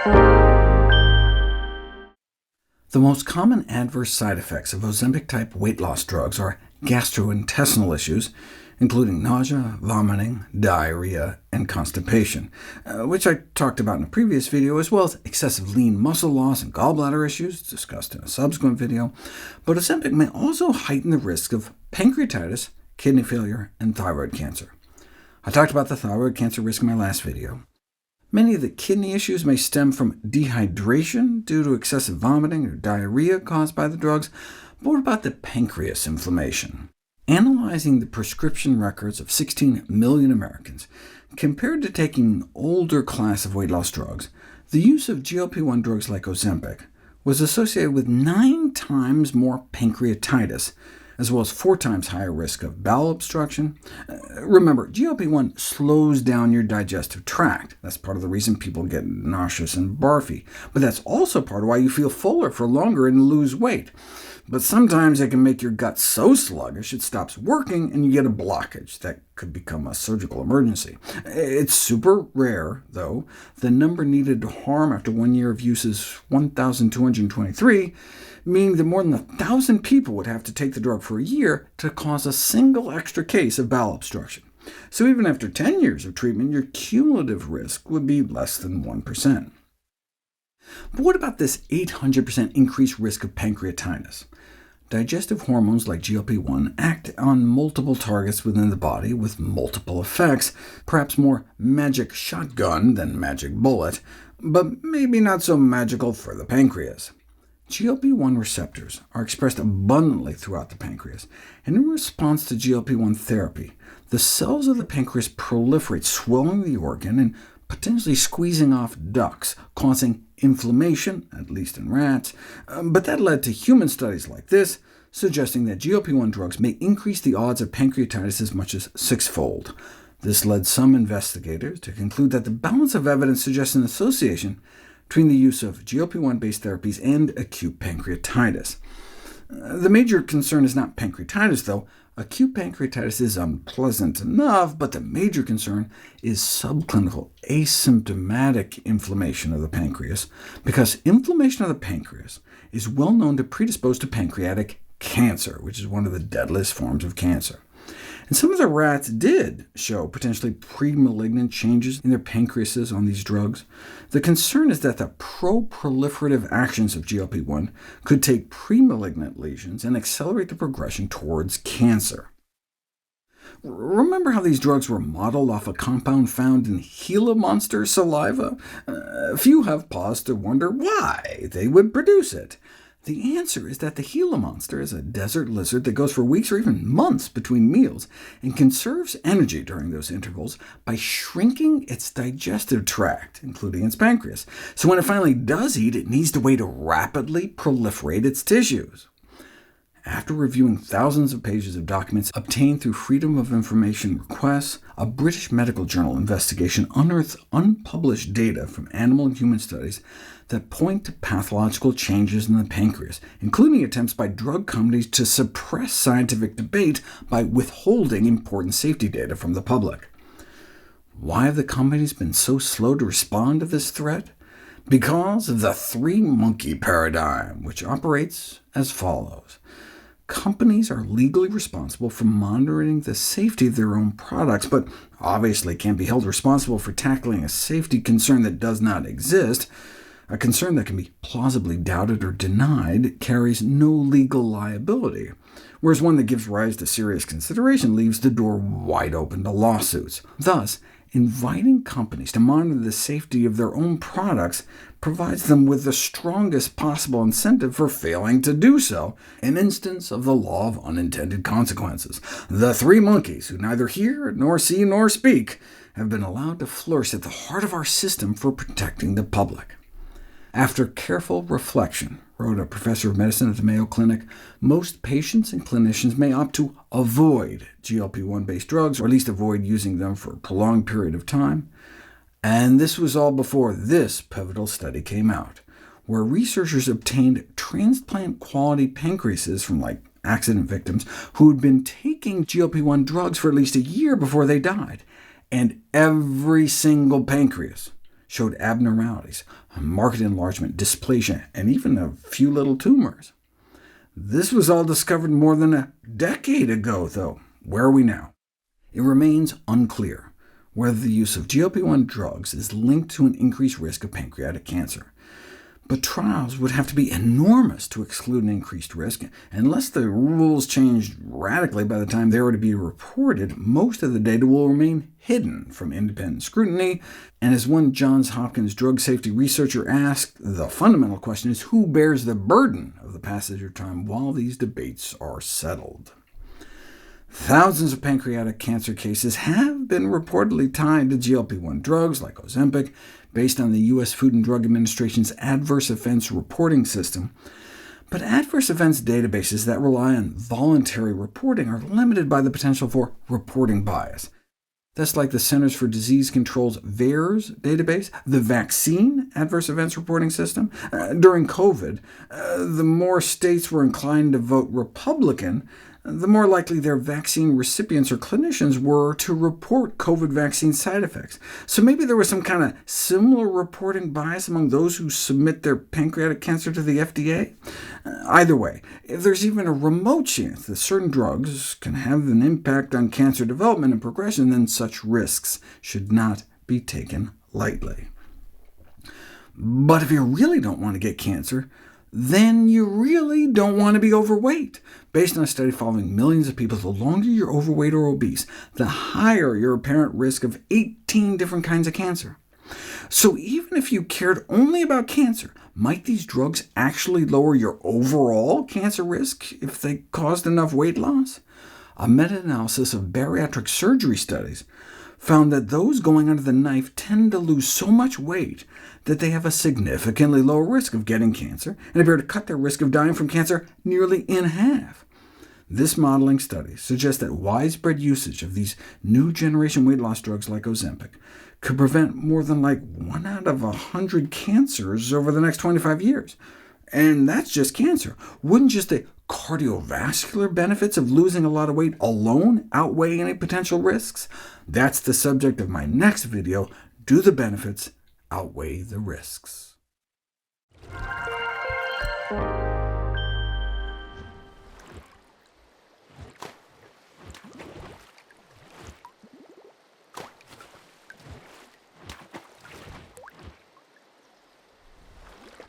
The most common adverse side effects of Ozempic-type weight loss drugs are gastrointestinal issues, including nausea, vomiting, diarrhea, and constipation, which I talked about in a previous video, as well as excessive lean muscle loss and gallbladder issues, discussed in a subsequent video. But Ozempic may also heighten the risk of pancreatitis, kidney failure, and thyroid cancer. I talked about the thyroid cancer risk in my last video. Many of the kidney issues may stem from dehydration due to excessive vomiting or diarrhea caused by the drugs, but what about the pancreas inflammation? Analyzing the prescription records of 16 million Americans, compared to taking an older class of weight loss drugs, the use of GLP-1 drugs like Ozempic was associated with 9 times more pancreatitis, as well as 4 times higher risk of bowel obstruction. Remember, GLP-1 slows down your digestive tract. That's part of the reason people get nauseous and barfy, but that's also part of why you feel fuller for longer and lose weight. But sometimes it can make your gut so sluggish it stops working, and you get a blockage that could become a surgical emergency. It's super rare, though. The number needed to harm after 1 year of use is 1,223, meaning that more than 1,000 people would have to take the drug for a year to cause a single extra case of bowel obstruction. So even after 10 years of treatment, your cumulative risk would be less than 1%. But what about this 800% increased risk of pancreatitis? Digestive hormones like GLP-1 act on multiple targets within the body with multiple effects, perhaps more magic shotgun than magic bullet, but maybe not so magical for the pancreas. GLP-1 receptors are expressed abundantly throughout the pancreas, and in response to GLP-1 therapy, the cells of the pancreas proliferate, swelling the organ and potentially squeezing off ducts, causing inflammation, at least in rats, but that led to human studies like this, suggesting that GLP-1 drugs may increase the odds of pancreatitis as much as 6-fold. This led some investigators to conclude that the balance of evidence suggests an association between the use of GLP-1-based therapies and acute pancreatitis. The major concern is not pancreatitis, though. Acute pancreatitis is unpleasant enough, but the major concern is subclinical, asymptomatic inflammation of the pancreas, because inflammation of the pancreas is well known to predispose to pancreatic cancer, which is one of the deadliest forms of cancer. And some of the rats did show potentially pre-malignant changes in their pancreases on these drugs. The concern is that the pro-proliferative actions of GLP-1 could take pre-malignant lesions and accelerate the progression towards cancer. Remember how these drugs were modeled off a compound found in Gila monster saliva? Few have paused to wonder why they would produce it. The answer is that the Gila monster is a desert lizard that goes for weeks or even months between meals, and conserves energy during those intervals by shrinking its digestive tract, including its pancreas. So when it finally does eat, it needs to wait to rapidly proliferate its tissues. After reviewing thousands of pages of documents obtained through Freedom of Information requests, a British medical journal investigation unearthed unpublished data from animal and human studies that point to pathological changes in the pancreas, including attempts by drug companies to suppress scientific debate by withholding important safety data from the public. Why have the companies been so slow to respond to this threat? Because of the 3-monkey paradigm, which operates as follows. Companies are legally responsible for monitoring the safety of their own products, but obviously can't be held responsible for tackling a safety concern that does not exist. A concern that can be plausibly doubted or denied carries no legal liability, whereas one that gives rise to serious consideration leaves the door wide open to lawsuits. Thus, inviting companies to monitor the safety of their own products provides them with the strongest possible incentive for failing to do so, an instance of the law of unintended consequences. The 3 monkeys, who neither hear, nor see, nor speak, have been allowed to flourish at the heart of our system for protecting the public. After careful reflection, wrote a professor of medicine at the Mayo Clinic, most patients and clinicians may opt to avoid GLP-1-based drugs, or at least avoid using them for a prolonged period of time. And this was all before this pivotal study came out, where researchers obtained transplant-quality pancreases from accident victims who had been taking GLP-1 drugs for at least a year before they died, and every single pancreas showed abnormalities, marked enlargement, dysplasia, and even a few little tumors. This was all discovered more than a decade ago, though. Where are we now? It remains unclear whether the use of GLP-1 drugs is linked to an increased risk of pancreatic cancer. But trials would have to be enormous to exclude an increased risk. Unless the rules changed radically by the time they were to be reported, most of the data will remain hidden from independent scrutiny. And as one Johns Hopkins drug safety researcher asked, the fundamental question is who bears the burden of the passage of time while these debates are settled. Thousands of pancreatic cancer cases have been reportedly tied to GLP-1 drugs like Ozempic, based on the U.S. Food and Drug Administration's Adverse Events Reporting System. But adverse events databases that rely on voluntary reporting are limited by the potential for reporting bias. That's like the Centers for Disease Control's VAERS database, the Vaccine Adverse Events Reporting System. During COVID, the more states were inclined to vote Republican, the more likely their vaccine recipients or clinicians were to report COVID vaccine side effects. So maybe there was some kind of similar reporting bias among those who submit their pancreatic cancer to the FDA. Either way, if there's even a remote chance that certain drugs can have an impact on cancer development and progression, then such risks should not be taken lightly. But if you really don't want to get cancer, then you really don't want to be overweight. Based on a study following millions of people, the longer you're overweight or obese, the higher your apparent risk of 18 different kinds of cancer. So even if you cared only about cancer, might these drugs actually lower your overall cancer risk if they caused enough weight loss? A meta-analysis of bariatric surgery studies found that those going under the knife tend to lose so much weight that they have a significantly lower risk of getting cancer, and appear to cut their risk of dying from cancer nearly in half. This modeling study suggests that widespread usage of these new generation weight loss drugs like Ozempic could prevent more than 1 out of 100 cancers over the next 25 years. And that's just cancer. Wouldn't just the cardiovascular benefits of losing a lot of weight alone outweigh any potential risks? That's the subject of my next video. Do the benefits outweigh the risks?